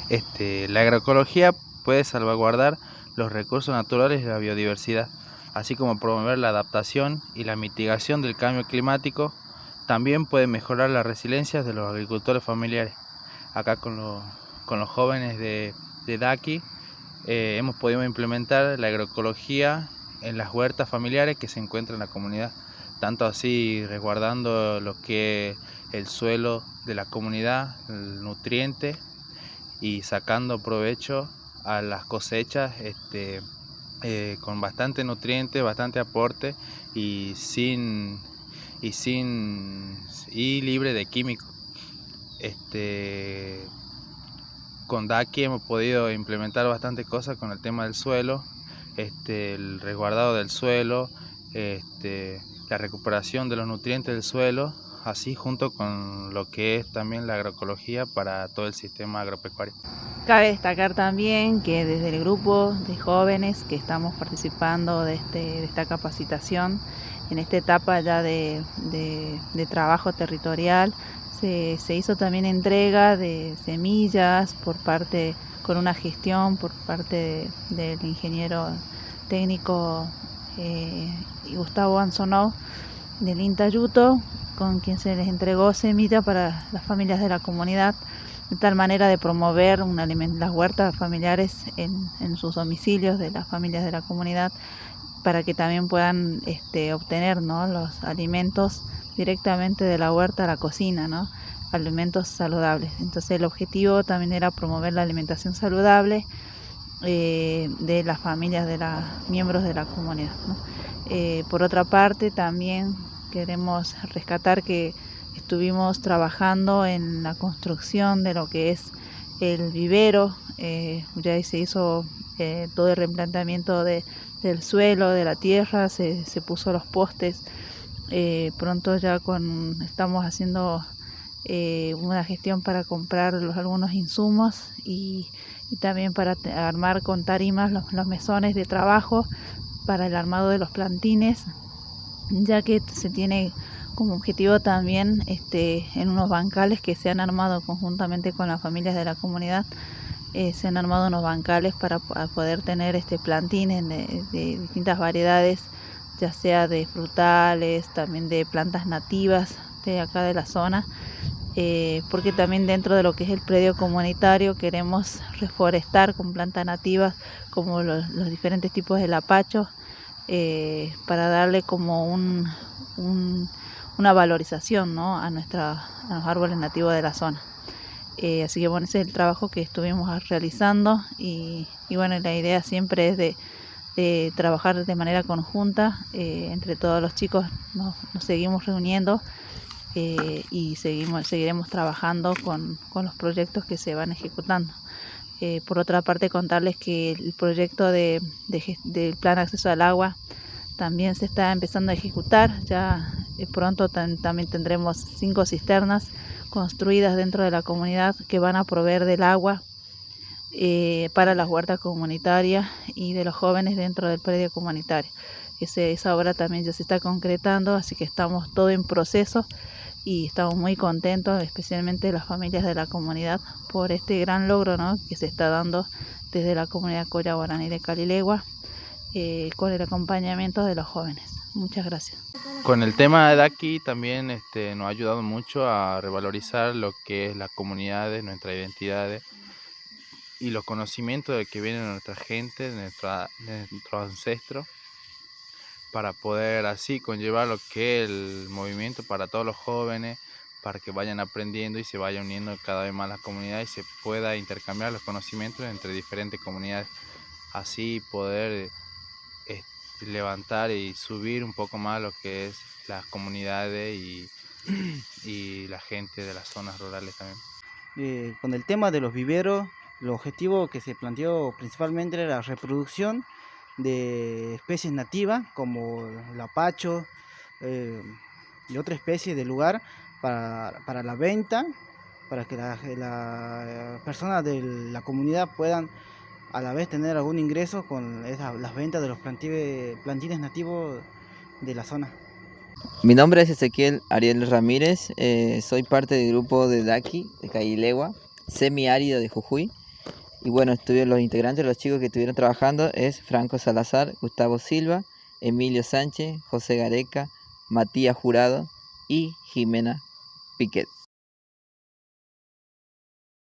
La agroecología puede salvaguardar los recursos naturales y la biodiversidad, así como promover la adaptación y la mitigación del cambio climático. También puede mejorar la resiliencia de los agricultores familiares. Acá con los jóvenes de Daki hemos podido implementar la agroecología en las huertas familiares que se encuentran en la comunidad, tanto así resguardando lo que es el suelo de la comunidad, el nutriente, y sacando provecho a las cosechas con bastante nutriente, bastante aporte y libre de químicos. Con Daki hemos podido implementar bastante cosas con el tema del suelo, el resguardado del suelo, la recuperación de los nutrientes del suelo, así junto con lo que es también la agroecología para todo el sistema agropecuario. Cabe destacar también que desde el grupo de jóvenes que estamos participando de esta capacitación, en esta etapa ya de trabajo territorial, se hizo también entrega de semillas con una gestión por parte del ingeniero técnico Gustavo Ansonov del Intayuto, con quien se les entregó semilla para las familias de la comunidad, de tal manera de promover las huertas familiares en sus domicilios de las familias de la comunidad, para que también puedan obtener, ¿no?, los alimentos directamente de la huerta a la cocina, ¿no?, alimentos saludables. Entonces el objetivo también era promover la alimentación saludable de las familias de los miembros de la comunidad, ¿no? Por otra parte, también queremos rescatar que estuvimos trabajando en la construcción de lo que es el vivero. Ya se hizo todo el replanteamiento del suelo, de la tierra, se puso los postes. Pronto ya estamos haciendo una gestión para comprar algunos insumos y también para armar con tarimas los mesones de trabajo para el armado de los plantines, ya que se tiene como objetivo también en unos bancales que se han armado conjuntamente con las familias de la comunidad. Se han armado unos bancales para poder tener plantines de distintas variedades, ya sea de frutales, también de plantas nativas de acá de la zona, porque también dentro de lo que es el predio comunitario queremos reforestar con plantas nativas como los diferentes tipos de lapacho, para darle como una valorización, ¿no?, a los árboles nativos de la zona. Así que bueno, ese es el trabajo que estuvimos realizando y bueno, la idea siempre es de trabajar de manera conjunta, entre todos los chicos nos seguimos reuniendo y seguiremos trabajando con los proyectos que se van ejecutando. Por otra parte, contarles que el proyecto del plan de acceso al agua también se está empezando a ejecutar. Ya pronto también tendremos 5 cisternas construidas dentro de la comunidad que van a proveer del agua para las huertas comunitarias y de los jóvenes dentro del predio comunitario. Esa obra también ya se está concretando, así que estamos todo en proceso y estamos muy contentos, especialmente las familias de la comunidad, por este gran logro, ¿no?, que se está dando desde la comunidad Colla Guaraní de Calilegua, con el acompañamiento de los jóvenes. Muchas gracias. Con el tema de aquí también nos ha ayudado mucho a revalorizar lo que es las comunidades, nuestras identidades y los conocimientos de que vienen nuestra gente, de nuestros ancestros, para poder así conllevar lo que es el movimiento para todos los jóvenes, para que vayan aprendiendo y se vaya uniendo cada vez más la comunidad y se pueda intercambiar los conocimientos entre diferentes comunidades, así poder levantar y subir un poco más lo que es las comunidades y la gente de las zonas rurales también. Con el tema de los viveros, el objetivo que se planteó principalmente era la reproducción de especies nativas como el apacho y otra especie de lugar para la venta, para que las personas de la comunidad puedan a la vez tener algún ingreso con las ventas de los plantines nativos de la zona. Mi nombre es Ezequiel Ariel Ramírez, soy parte del grupo de Daki, de Cailegua, semiárido de Jujuy. Y bueno, los integrantes, los chicos que estuvieron trabajando es Franco Salazar, Gustavo Silva, Emilio Sánchez, José Gareca, Matías Jurado y Jimena Piquet.